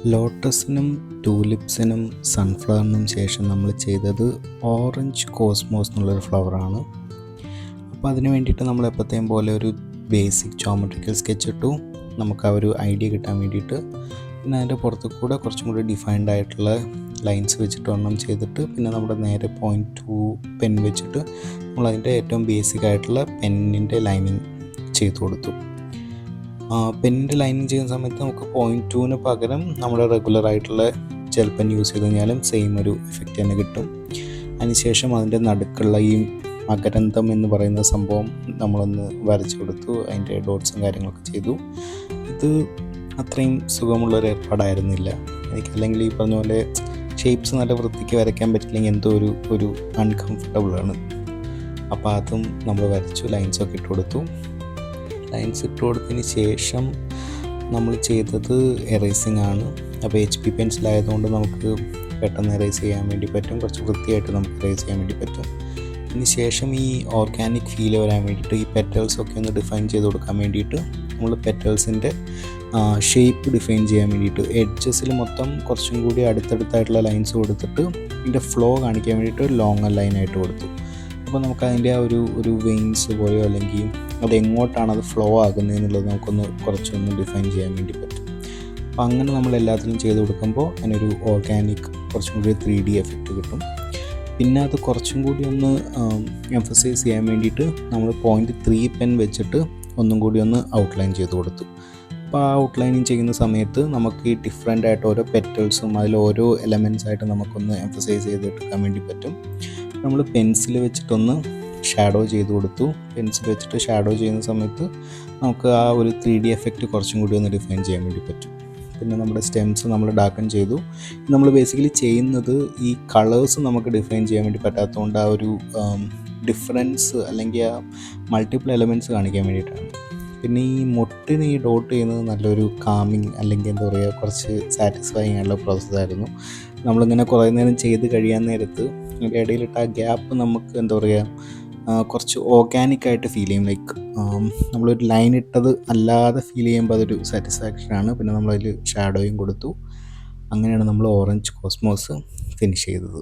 ലോട്ടസിനും ടൂലിപ്സിനും സൺഫ്ലവറിനും ശേഷം നമ്മൾ ചെയ്തത് ഓറഞ്ച് കോസ്മോസ് എന്നുള്ളൊരു ഫ്ലവറാണ്. അപ്പോൾ അതിന് വേണ്ടിയിട്ട് നമ്മൾ എപ്പോഴത്തേയും പോലെ ഒരു ബേസിക് ജോമെട്രിക്കൽ സ്കെച്ച് ഇട്ടു, നമുക്ക് ആ ഒരു ഐഡിയ കിട്ടാൻ വേണ്ടിയിട്ട്. പിന്നെ അതിൻ്റെ പുറത്ത് കൂടെ കുറച്ചും കൂടി ഡിഫൈൻഡ് ആയിട്ടുള്ള ലൈൻസ് വെച്ചിട്ട് ഒരെണ്ണം ചെയ്തിട്ട്, പിന്നെ നമ്മുടെ നേരെ 0.2 പെൻ വെച്ചിട്ട് നമ്മളതിൻ്റെ ഏറ്റവും ബേസിക് ആയിട്ടുള്ള പെന്നിൻ്റെ ലൈനിങ് ചെയ്ത് കൊടുത്തു. പെന്നിൻ്റെ ലൈനിങ് ചെയ്യുന്ന സമയത്ത് നമുക്ക് 0.2 പകരം നമ്മുടെ റെഗുലർ ആയിട്ടുള്ള ജെൽ പെൻ യൂസ് ചെയ്ത് കഴിഞ്ഞാലും സെയിം ഒരു എഫക്റ്റ് തന്നെ കിട്ടും. അതിനുശേഷം അതിൻ്റെ നടുക്കുള്ള ഈ മകരന്തം എന്ന് പറയുന്ന സംഭവം നമ്മളൊന്ന് വരച്ചു കൊടുത്തു, അതിൻ്റെ ഡോട്ട്സും കാര്യങ്ങളൊക്കെ ചെയ്തു. ഇത് അത്രയും സുഖമുള്ളൊരു ഏർപ്പാടായിരുന്നില്ല എനിക്ക്. അല്ലെങ്കിൽ ഈ പറഞ്ഞ പോലെ ഷേപ്സ് നല്ല വൃത്തിക്ക് വരയ്ക്കാൻ പറ്റില്ലെങ്കിൽ എന്തോ ഒരു അൺകംഫർട്ടബിളാണ്. അപ്പോൾ അതും നമ്മൾ വരച്ചു, ലൈൻസൊക്കെ ഇട്ട് കൊടുത്തു. ലൈൻസ് ഇട്ട് കൊടുത്തതിന് ശേഷം നമ്മൾ ചെയ്തത് എറേസിങ് ആണ്. അപ്പോൾ HP പെൻസിലായതുകൊണ്ട് നമുക്ക് പെട്ടെന്ന് എറേസ് ചെയ്യാൻ വേണ്ടി പറ്റും, കുറച്ച് വൃത്തിയായിട്ട് നമുക്ക് എറേസ് ചെയ്യാൻ വേണ്ടി പറ്റും. അതിന് ശേഷം ഈ ഓർഗാനിക് ഫീൽ വരാൻ വേണ്ടിയിട്ട് ഈ പെറ്റൽസൊക്കെ ഒന്ന് ഡിഫൈൻ ചെയ്ത് കൊടുക്കാൻ വേണ്ടിയിട്ട് നമ്മൾ പെറ്റൽസിൻ്റെ ഷേപ്പ് ഡിഫൈൻ ചെയ്യാൻ വേണ്ടിയിട്ട് എഡ്ജസിൽ മൊത്തം കുറച്ചും കൂടി അടുത്തടുത്തായിട്ടുള്ള ലൈൻസ് കൊടുത്തിട്ട് ഇതിൻ്റെ ഫ്ലോ കാണിക്കാൻ വേണ്ടിയിട്ട് ഒരു ലോങ്ങർ ലൈനായിട്ട് കൊടുത്തു. അപ്പോൾ നമുക്ക് അതിൻ്റെ ആ ഒരു വെയിൻസ് പോലെയോ അല്ലെങ്കിൽ അതെങ്ങോട്ടാണ് അത് ഫ്ലോ ആകുന്നത് എന്നുള്ളത് നമുക്കൊന്ന് കുറച്ചൊന്ന് ഡിഫൈൻ ചെയ്യാൻ വേണ്ടി പറ്റും. അപ്പോൾ അങ്ങനെ നമ്മൾ എല്ലാത്തിലും ചെയ്ത് കൊടുക്കുമ്പോൾ അതിനൊരു ഓർഗാനിക് കുറച്ചും കൂടി 3D എഫക്റ്റ് കിട്ടും. പിന്നെ അത് കുറച്ചും കൂടി ഒന്ന് എംഫസൈസ് ചെയ്യാൻ വേണ്ടിയിട്ട് നമ്മൾ 0.3 പെൻ വെച്ചിട്ട് ഒന്നും കൂടി ഒന്ന് ഔട്ട്ലൈൻ ചെയ്ത് കൊടുത്തു. അപ്പോൾ ആ ഔട്ട്ലൈനിങ് ചെയ്യുന്ന സമയത്ത് നമുക്ക് ഈ ഡിഫറെൻ്റ് ആയിട്ട് ഓരോ പെറ്റൽസും അതിൽ ഓരോ എലമെൻറ്റ്സ് ആയിട്ട് നമുക്കൊന്ന് എംഫസൈസ് ചെയ്തെടുക്കാൻ വേണ്ടി പറ്റും. നമ്മൾ പെൻസിൽ വെച്ചിട്ടൊന്ന് ഷാഡോ ചെയ്ത് കൊടുത്തു. പെൻസിൽ വെച്ചിട്ട് ഷാഡോ ചെയ്യുന്ന സമയത്ത് നമുക്ക് ആ ഒരു 3D എഫക്റ്റ് കുറച്ചും കൂടി ഒന്ന് ഡിഫൈൻ ചെയ്യാൻ വേണ്ടി പറ്റും. പിന്നെ നമ്മുടെ സ്റ്റെംസ് നമ്മൾ ഡാർക്കൺ ചെയ്തു. നമ്മൾ ബേസിക്കലി ചെയ്യുന്നത് ഈ കളേഴ്സ് നമുക്ക് ഡിഫൈൻ ചെയ്യാൻ വേണ്ടി പറ്റാത്തതുകൊണ്ട് ആ ഒരു ഡിഫറൻസ് അല്ലെങ്കിൽ ആ മൾട്ടിപ്പിൾ എലമെൻറ്റ്സ് കാണിക്കാൻ വേണ്ടിയിട്ടാണ്. പിന്നെ ഈ മുട്ടിന് ഈ ഡോട്ട് ചെയ്യുന്നത് നല്ലൊരു കാമിങ് അല്ലെങ്കിൽ എന്താ പറയുക, കുറച്ച് സാറ്റിസ്ഫൈങ് ആയിട്ടുള്ള പ്രോസസ്സായിരുന്നു. നമ്മളിങ്ങനെ കുറേ നേരം ചെയ്ത് കഴിയാൻ നേരത്ത് അതിൻ്റെ ഇടയിലിട്ട് ആ ഗ്യാപ്പ് നമുക്ക് എന്താ പറയുക, കുറച്ച് ഓർഗാനിക്കായിട്ട് ഫീൽ ചെയ്യും. ലൈക്ക് നമ്മളൊരു ലൈൻ ഇട്ടത് അല്ലാതെ ഫീൽ ചെയ്യുമ്പോൾ അതൊരു സാറ്റിസ്ഫാക്ഷനാണ്. പിന്നെ നമ്മളതിൽ ഷാഡോയും കൊടുത്തു. അങ്ങനെയാണ് നമ്മൾ ഓറഞ്ച് കോസ്മോസ് ഫിനിഷ് ചെയ്തത്.